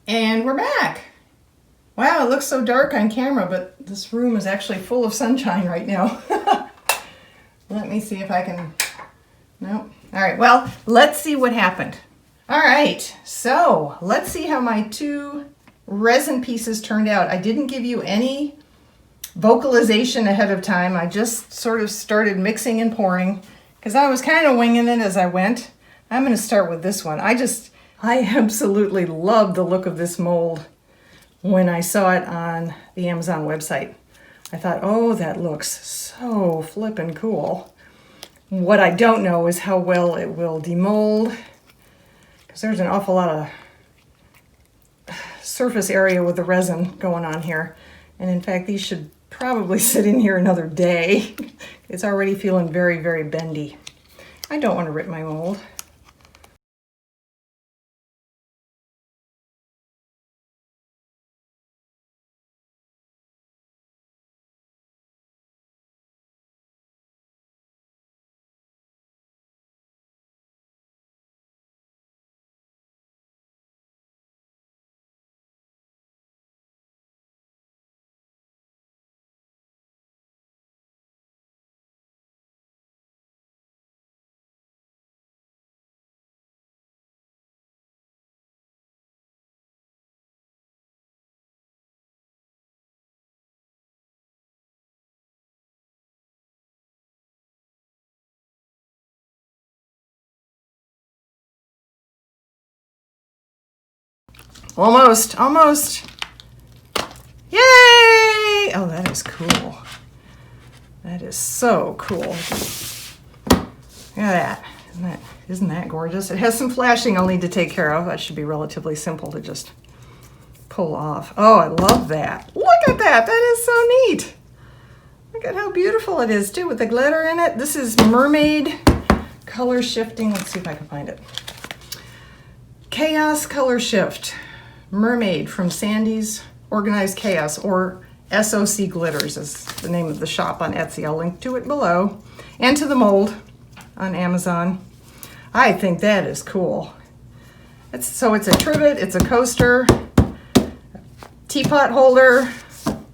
And we're back. Wow, it looks so dark on camera, but this room is actually full of sunshine right now. Let me see if I can, nope. All right, well, let's see what happened. All right, so let's see how my two resin pieces turned out. I didn't give you any vocalization ahead of time. I just sort of started mixing and pouring because I was kind of winging it as I went. I'm going to start with this one. I absolutely love the look of this mold when I saw it on the Amazon website. I thought, oh, that looks so flippin' cool. What I don't know is how well it will demold, because there's an awful lot of surface area with the resin going on here. And in fact, these should probably sit in here another day. It's already feeling very, very bendy. I don't want to rip my mold. Almost, almost. Yay! Oh, that is cool. That is so cool. Look at that. Isn't that gorgeous? It has some flashing I'll need to take care of. That should be relatively simple to just pull off. Oh, I love that. Look at that. That is so neat. Look at how beautiful it is, too, with the glitter in it. This is Mermaid color shifting. Let's see if I can find it. Chaos color shift. Mermaid from Sandy's Organized Chaos, or SOC Glitters is the name of the shop on Etsy. I'll link to it below, and to the mold on Amazon. I think that is cool. So it's a trivet, it's a coaster, a teapot holder. You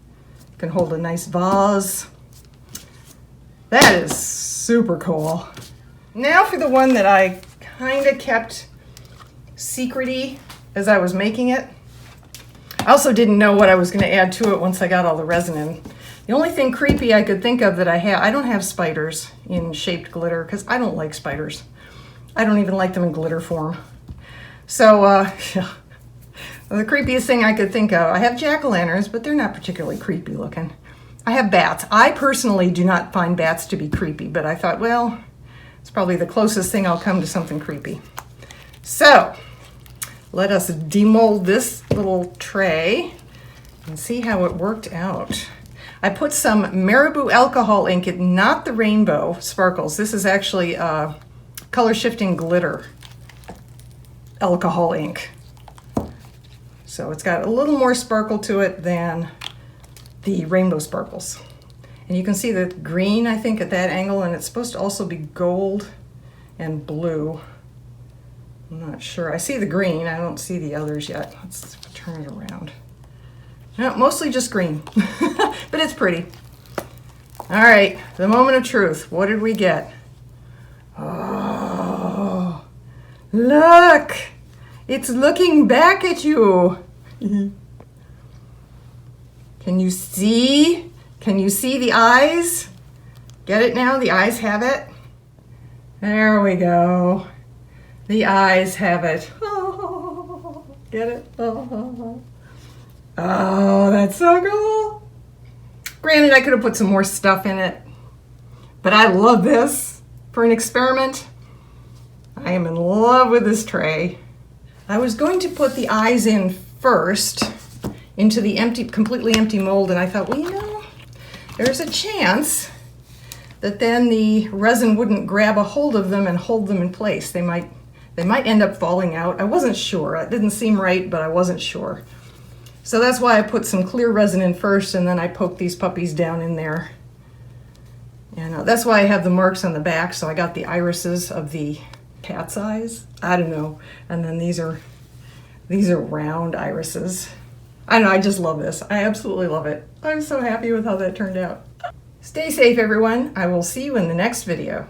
can hold a nice vase. That is super cool. Now for the one that I kind of kept secret-y as I was making it. I also didn't know what I was going to add to it once I got all the resin in. The only thing creepy I could think of that I don't have spiders in shaped glitter because I don't like spiders. I don't even like them in glitter form. So the creepiest thing I could think of, I have jack-o'-lanterns, but they're not particularly creepy looking. I have bats. I personally do not find bats to be creepy, but I thought, well, it's probably the closest thing I'll come to something creepy. So let us demold this little tray and see how it worked out. I put some Marabou alcohol ink, not the rainbow sparkles. This is actually color shifting glitter alcohol ink. So it's got a little more sparkle to it than the rainbow sparkles. And you can see the green, I think, at that angle, and it's supposed to also be gold and blue. I'm not sure. I see the green. I don't see the others yet. Let's turn it around. No, mostly just green, but it's pretty. All right, the moment of truth. What did we get? Oh, look! It's looking back at you. Can you see? Can you see the eyes? Get it now? The eyes have it. There we go. The eyes have it. Oh, get it? Oh, that's so cool. Granted, I could have put some more stuff in it, but I love this for an experiment. I am in love with this tray. I was going to put the eyes in first into the completely empty mold, and I thought, well, you know, there's a chance that then the resin wouldn't grab a hold of them and hold them in place. They might end up falling out. I wasn't sure. It didn't seem right, but I wasn't sure. So that's why I put some clear resin in first, and then I poked these puppies down in there. And that's why I have the marks on the back, so I got the irises of the cat's eyes. I don't know. And then these are These are round irises. I don't know, I just love this. I absolutely love it. I'm so happy with how that turned out. Stay safe, everyone. I will see you in the next video.